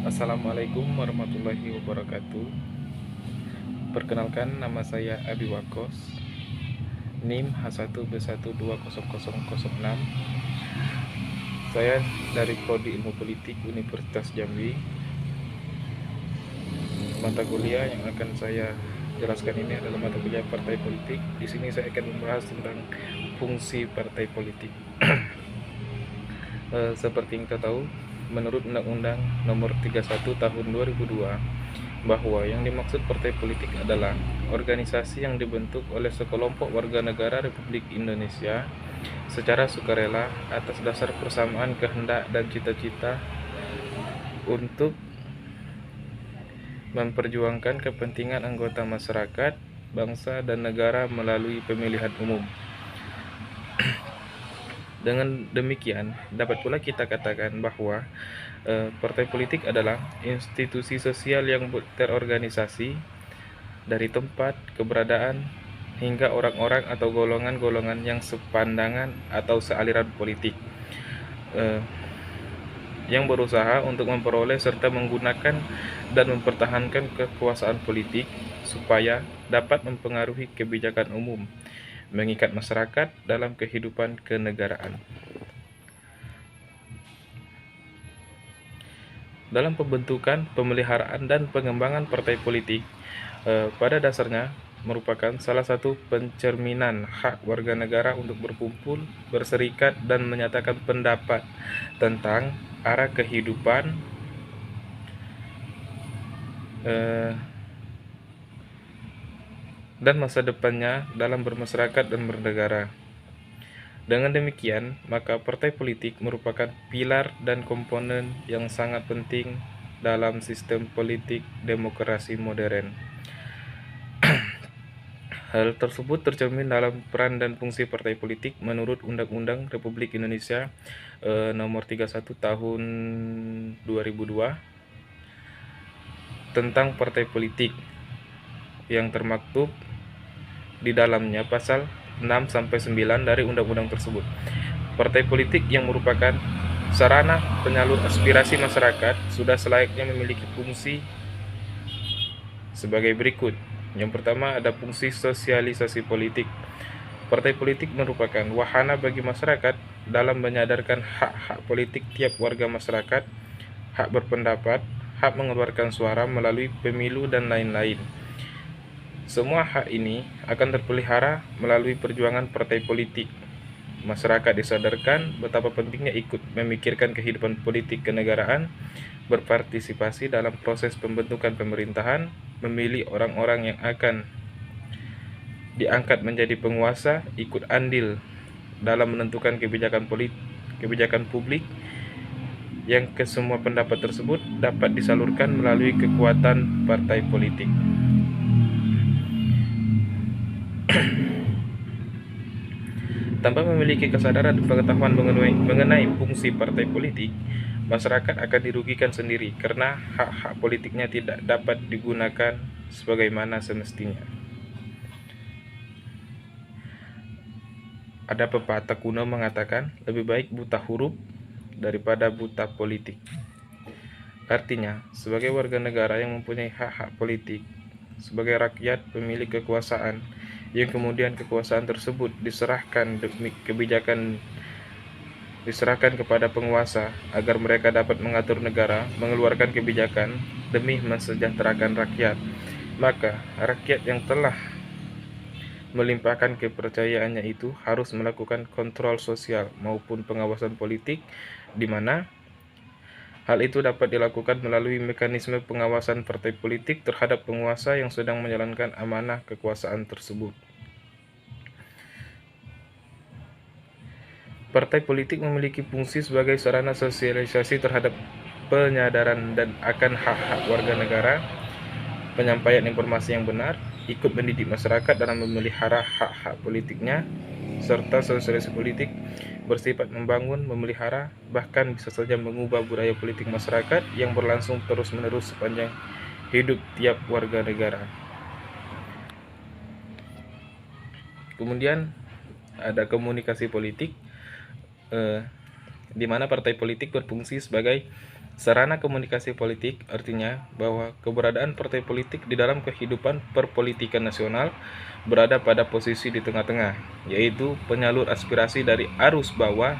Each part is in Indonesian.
Assalamualaikum warahmatullahi wabarakatuh. Perkenalkan, nama saya Abi Wakos, NIM H1B1200006. Saya dari Prodi Ilmu Politik Universitas Jambi. Mata kuliah yang akan saya jelaskan ini adalah mata kuliah Partai Politik. Di sini saya akan membahas tentang fungsi partai politik. Seperti yang kita tahu, menurut Undang-Undang Nomor 31 Tahun 2002, bahwa yang dimaksud partai politik adalah organisasi yang dibentuk oleh sekelompok warga negara Republik Indonesia secara sukarela atas dasar persamaan kehendak dan cita-cita untuk memperjuangkan kepentingan anggota masyarakat, bangsa, dan negara melalui pemilihan umum. Dengan demikian, dapat pula kita katakan bahwa partai politik adalah institusi sosial yang terorganisasi dari tempat, keberadaan, hingga orang-orang atau golongan-golongan yang sepandangan atau sealiran politik, yang berusaha untuk memperoleh serta menggunakan dan mempertahankan kekuasaan politik supaya dapat mempengaruhi kebijakan umum, mengikat masyarakat dalam kehidupan kenegaraan. Dalam pembentukan, pemeliharaan, dan pengembangan partai politik, pada dasarnya merupakan salah satu pencerminan hak warga negara untuk berkumpul, berserikat, dan menyatakan pendapat tentang arah kehidupan dan masa depannya dalam bermasyarakat dan bernegara. Dengan demikian, maka partai politik merupakan pilar dan komponen yang sangat penting dalam sistem politik demokrasi modern. Hal tersebut tercermin dalam peran dan fungsi partai politik menurut Undang-Undang Republik Indonesia Nomor 31 Tahun 2002 tentang partai politik, yang termaktub di dalamnya pasal 6-9 dari undang-undang tersebut. Partai politik yang merupakan sarana penyalur aspirasi masyarakat sudah selayaknya memiliki fungsi sebagai berikut. Yang pertama, ada fungsi sosialisasi politik. Partai politik merupakan wahana bagi masyarakat dalam menyadarkan hak-hak politik tiap warga masyarakat, hak berpendapat, hak mengeluarkan suara melalui pemilu, dan lain-lain. Semua hak ini akan terpelihara melalui perjuangan partai politik. Masyarakat disadarkan betapa pentingnya ikut memikirkan kehidupan politik kenegaraan, berpartisipasi dalam proses pembentukan pemerintahan, memilih orang-orang yang akan diangkat menjadi penguasa, ikut andil dalam menentukan kebijakan publik, yang kesemua pendapat tersebut dapat disalurkan melalui kekuatan partai politik. Tanpa memiliki kesadaran dan pengetahuan mengenai fungsi partai politik, masyarakat akan dirugikan sendiri karena hak-hak politiknya tidak dapat digunakan sebagaimana semestinya. Ada pepatah kuno mengatakan, lebih baik buta huruf daripada buta politik. Artinya, sebagai warga negara yang mempunyai hak-hak politik, sebagai rakyat pemilik kekuasaan, yang kemudian kekuasaan tersebut diserahkan kepada penguasa agar mereka dapat mengatur negara, mengeluarkan kebijakan demi mensejahterakan rakyat. Maka rakyat yang telah melimpahkan kepercayaannya itu harus melakukan kontrol sosial maupun pengawasan politik, di mana hal itu dapat dilakukan melalui mekanisme pengawasan partai politik terhadap penguasa yang sedang menjalankan amanah kekuasaan tersebut. Partai politik memiliki fungsi sebagai sarana sosialisasi terhadap penyadaran dan akan hak-hak warga negara, penyampaian informasi yang benar, ikut mendidik masyarakat dalam memelihara hak-hak politiknya, serta sosialisasi politik bersifat membangun, memelihara, bahkan bisa saja mengubah budaya politik masyarakat yang berlangsung terus-menerus sepanjang hidup tiap warga negara. Kemudian ada komunikasi politik, di mana partai politik berfungsi sebagai Sarana komunikasi politik artinya bahwa keberadaan partai politik di dalam kehidupan perpolitikan nasional berada pada posisi di tengah-tengah, yaitu penyalur aspirasi dari arus bawah,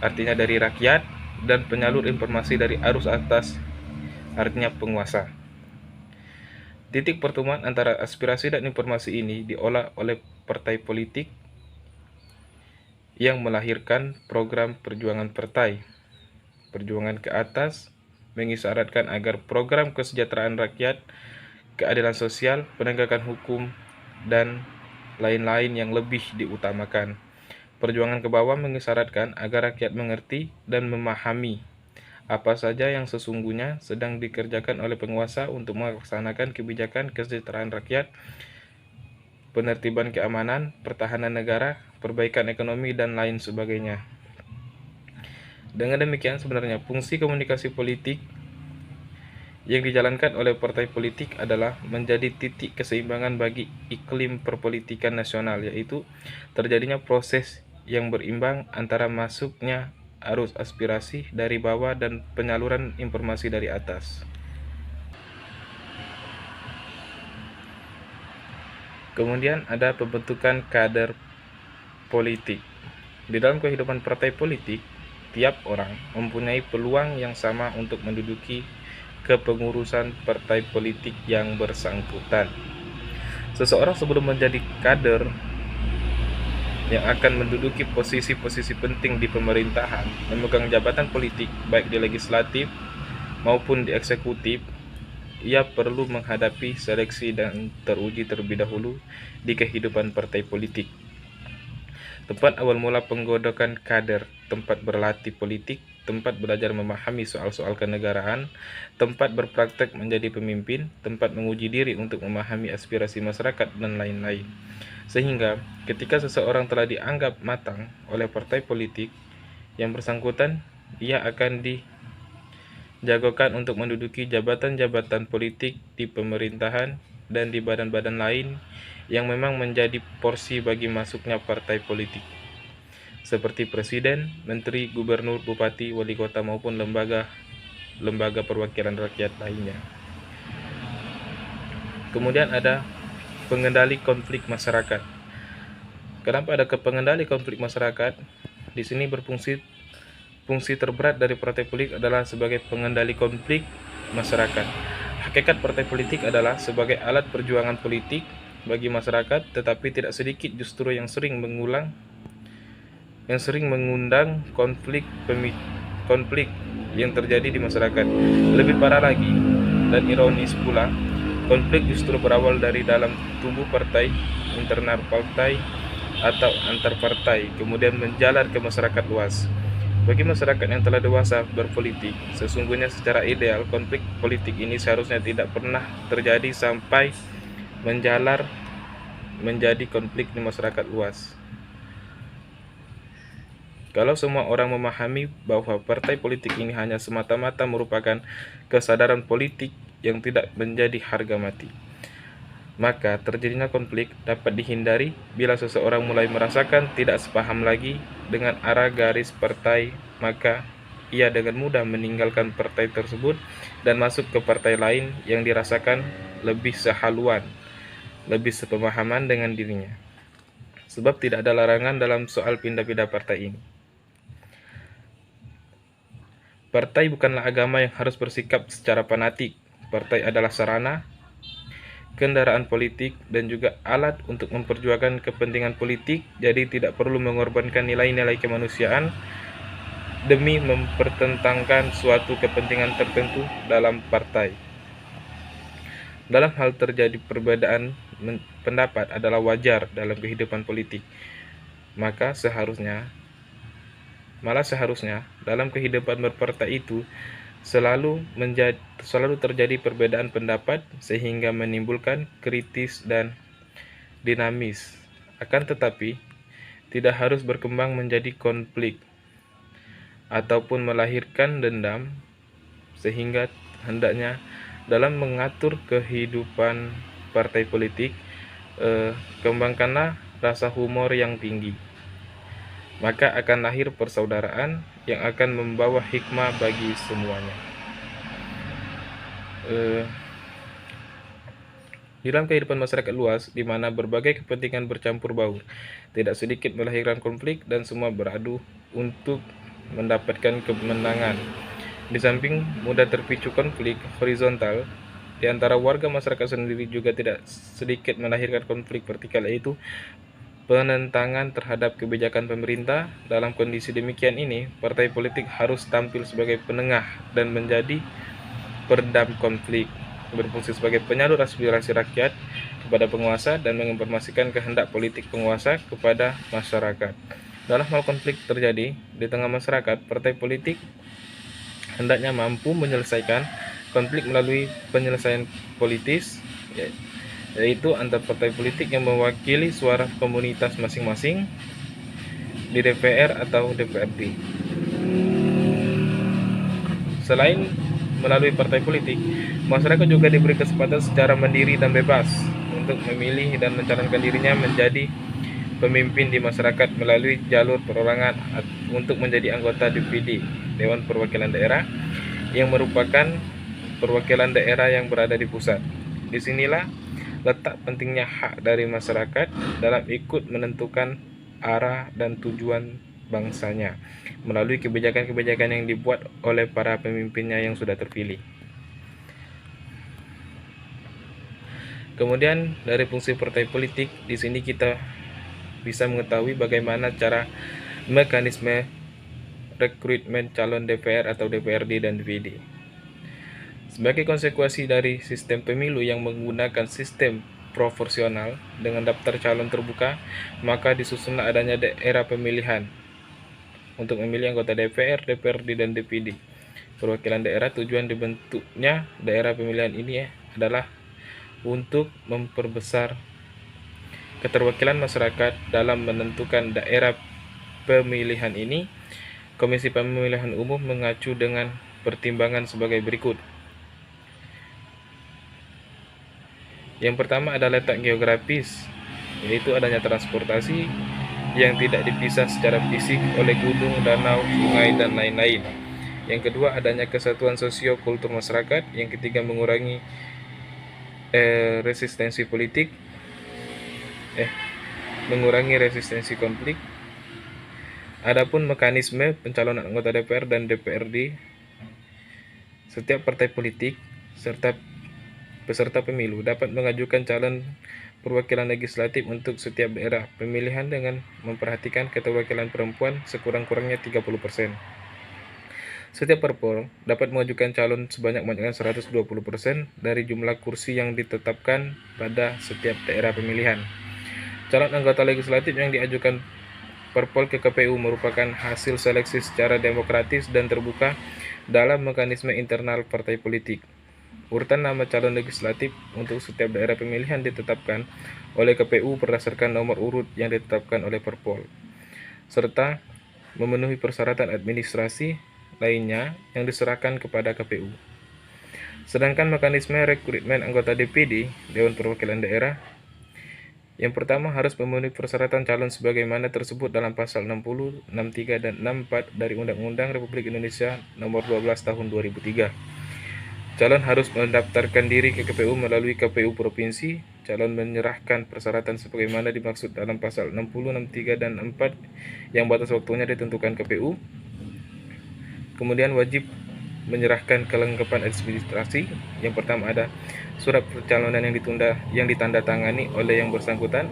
artinya dari rakyat, dan penyalur informasi dari arus atas, artinya penguasa. Titik pertemuan antara aspirasi dan informasi ini diolah oleh partai politik yang melahirkan program perjuangan partai. Perjuangan ke atas mengisyaratkan agar program kesejahteraan rakyat, keadilan sosial, penegakan hukum, dan lain-lain yang lebih diutamakan. Perjuangan ke bawah mengisyaratkan agar rakyat mengerti dan memahami apa saja yang sesungguhnya sedang dikerjakan oleh penguasa untuk melaksanakan kebijakan kesejahteraan rakyat, penertiban keamanan, pertahanan negara, perbaikan ekonomi, dan lain sebagainya. Dengan demikian, sebenarnya fungsi komunikasi politik yang dijalankan oleh partai politik adalah menjadi titik keseimbangan bagi iklim perpolitikan nasional, yaitu terjadinya proses yang berimbang antara masuknya arus aspirasi dari bawah dan penyaluran informasi dari atas. Kemudian ada pembentukan kader politik. Di dalam kehidupan partai politik, tiap orang mempunyai peluang yang sama untuk menduduki kepengurusan partai politik yang bersangkutan. Seseorang sebelum menjadi kader yang akan menduduki posisi-posisi penting di pemerintahan, memegang jabatan politik baik di legislatif maupun di eksekutif, ia perlu menghadapi seleksi dan teruji terlebih dahulu di kehidupan partai politik. Tempat awal mula penggodokan kader, tempat berlatih politik, tempat belajar memahami soal-soal kenegaraan, tempat berpraktek menjadi pemimpin, tempat menguji diri untuk memahami aspirasi masyarakat, dan lain-lain. Sehingga ketika seseorang telah dianggap matang oleh partai politik yang bersangkutan, ia akan dijagokan untuk menduduki jabatan-jabatan politik di pemerintahan dan di badan-badan lain yang memang menjadi porsi bagi masuknya partai politik, seperti presiden, menteri, gubernur, bupati, wali kota maupun lembaga perwakilan rakyat lainnya. Kemudian ada pengendali konflik masyarakat. Kenapa ada pengendali konflik masyarakat? Di sini fungsi terberat dari partai politik adalah sebagai pengendali konflik masyarakat. Hakikat partai politik adalah sebagai alat perjuangan politik bagi masyarakat, tetapi tidak sedikit justru yang sering mengundang konflik yang terjadi di masyarakat. Lebih parah lagi dan ironis pula, konflik justru berawal dari dalam tubuh partai, internal partai, atau antar partai, kemudian menjalar ke masyarakat luas. Bagi masyarakat yang telah dewasa berpolitik, sesungguhnya secara ideal konflik politik ini seharusnya tidak pernah terjadi sampai menjalar menjadi konflik di masyarakat luas. Kalau semua orang memahami bahwa partai politik ini hanya semata-mata merupakan kesadaran politik yang tidak menjadi harga mati, maka terjadinya konflik dapat dihindari bila seseorang mulai merasakan tidak sepaham lagi dengan arah garis partai, maka ia dengan mudah meninggalkan partai tersebut dan masuk ke partai lain yang dirasakan lebih sehaluan, lebih sepemahaman dengan dirinya. Sebab tidak ada larangan dalam soal pindah-pindah partai ini. Partai bukanlah agama yang harus bersikap secara fanatik. Partai adalah sarana, kendaraan politik, dan juga alat untuk memperjuangkan kepentingan politik, jadi tidak perlu mengorbankan nilai-nilai kemanusiaan demi mempertentangkan suatu kepentingan tertentu dalam partai. Dalam hal terjadi perbedaan pendapat adalah wajar dalam kehidupan politik, malah seharusnya dalam kehidupan berpartai itu selalu terjadi perbedaan pendapat sehingga menimbulkan kritis dan dinamis. Akan tetapi tidak harus berkembang menjadi konflik ataupun melahirkan dendam, sehingga hendaknya dalam mengatur kehidupan partai politik kembangkanlah rasa humor yang tinggi. maka akan lahir persaudaraan yang akan membawa hikmah bagi semuanya. Di dalam kehidupan masyarakat luas, di mana berbagai kepentingan bercampur baur, tidak sedikit melahirkan konflik dan semua beradu untuk mendapatkan kemenangan. Di samping mudah terpicu konflik horizontal, di antara warga masyarakat sendiri juga tidak sedikit melahirkan konflik vertikal, yaitu penentangan terhadap kebijakan pemerintah. Dalam kondisi demikian ini, partai politik harus tampil sebagai penengah dan menjadi peredam konflik, berfungsi sebagai penyalur aspirasi rakyat kepada penguasa dan menginformasikan kehendak politik penguasa kepada masyarakat. Dalam hal konflik terjadi di tengah masyarakat, partai politik hendaknya mampu menyelesaikan konflik melalui penyelesaian politis, yaitu antar partai politik yang mewakili suara komunitas masing-masing di DPR atau DPRD. Selain melalui partai politik, masyarakat juga diberi kesempatan secara mandiri dan bebas untuk memilih dan mencalonkan dirinya menjadi pemimpin di masyarakat melalui jalur perorangan untuk menjadi anggota DPD, Dewan Perwakilan Daerah, yang merupakan perwakilan daerah yang berada di pusat. Disinilah letak pentingnya hak dari masyarakat dalam ikut menentukan arah dan tujuan bangsanya melalui kebijakan-kebijakan yang dibuat oleh para pemimpinnya yang sudah terpilih. Kemudian dari fungsi partai politik, di sini kita bisa mengetahui bagaimana cara mekanisme rekrutmen calon DPR atau DPRD dan DPD. Sebagai konsekuensi dari sistem pemilu yang menggunakan sistem proporsional dengan daftar calon terbuka, maka disusunlah adanya daerah pemilihan untuk memilih anggota DPR, DPRD, dan DPD. Perwakilan daerah, tujuan dibentuknya daerah pemilihan ini adalah untuk memperbesar keterwakilan masyarakat dalam menentukan daerah pemilihan ini. Komisi Pemilihan Umum mengacu dengan pertimbangan sebagai berikut. Yang pertama adalah letak geografis, yaitu adanya transportasi yang tidak dipisah secara fisik oleh gunung, danau, sungai, dan lain-lain. Yang kedua adanya kesatuan sosio-kultur masyarakat. Yang ketiga mengurangi resistensi politik, mengurangi resistensi konflik. Adapun mekanisme pencalonan anggota DPR dan DPRD, setiap partai politik serta peserta pemilu dapat mengajukan calon perwakilan legislatif untuk setiap daerah pemilihan dengan memperhatikan keterwakilan perempuan sekurang-kurangnya 30%. Setiap parpol dapat mengajukan calon sebanyak-banyaknya 120% dari jumlah kursi yang ditetapkan pada setiap daerah pemilihan. Calon anggota legislatif yang diajukan parpol ke KPU merupakan hasil seleksi secara demokratis dan terbuka dalam mekanisme internal partai politik. Urutan nama calon legislatif untuk setiap daerah pemilihan ditetapkan oleh KPU berdasarkan nomor urut yang ditetapkan oleh parpol, serta memenuhi persyaratan administrasi lainnya yang diserahkan kepada KPU. Sedangkan mekanisme rekrutmen anggota DPD, Dewan Perwakilan Daerah, yang pertama harus memenuhi persyaratan calon sebagaimana tersebut dalam pasal 60, 63, dan 64 dari Undang-Undang Republik Indonesia Nomor 12 Tahun 2003. Calon harus mendaftarkan diri ke KPU melalui KPU Provinsi. Calon menyerahkan persyaratan sebagaimana dimaksud dalam pasal 60, 63, dan 4 yang batas waktunya ditentukan KPU. Kemudian wajib menyerahkan kelengkapan administrasi. Yang pertama ada surat percalonan yang ditandatangani oleh yang bersangkutan,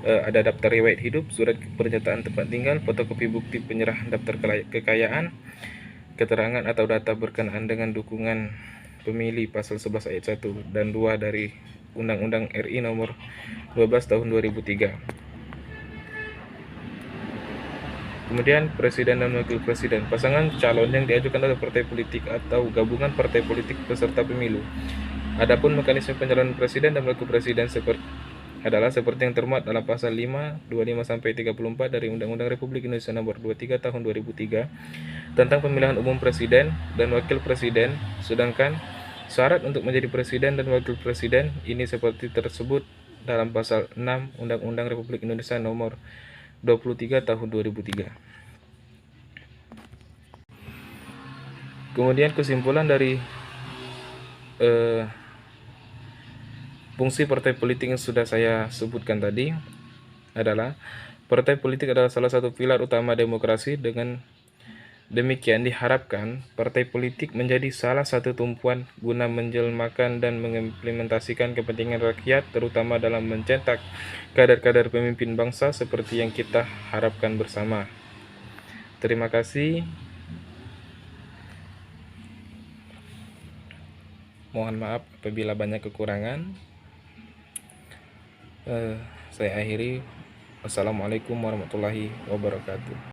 ada daftar riwayat hidup, surat pernyataan tempat tinggal, fotokopi bukti penyerahan daftar kekayaan, keterangan atau data berkenaan dengan dukungan pemilih pasal 11 ayat 1 dan 2 dari Undang-Undang RI Nomor 12 Tahun 2003. Kemudian Presiden dan Wakil Presiden. Pasangan calon yang diajukan oleh partai politik atau gabungan partai politik peserta pemilu. Adapun mekanisme pencalonan presiden dan wakil presiden seperti yang termuat dalam pasal 5, 25 sampai 34 dari Undang-Undang Republik Indonesia Nomor 23 Tahun 2003 tentang pemilihan umum presiden dan wakil presiden. Sedangkan syarat untuk menjadi presiden dan wakil presiden ini seperti tersebut dalam pasal 6 Undang-Undang Republik Indonesia Nomor 23 Tahun 2003. Kemudian kesimpulan dari fungsi partai politik yang sudah saya sebutkan tadi adalah partai politik adalah salah satu pilar utama demokrasi. Dengan demikian diharapkan partai politik menjadi salah satu tumpuan guna menjelmakan dan mengimplementasikan kepentingan rakyat, terutama dalam mencetak kader-kader pemimpin bangsa seperti yang kita harapkan bersama. Terima kasih. Mohon maaf apabila banyak kekurangan. Saya akhiri. Wassalamualaikum warahmatullahi wabarakatuh.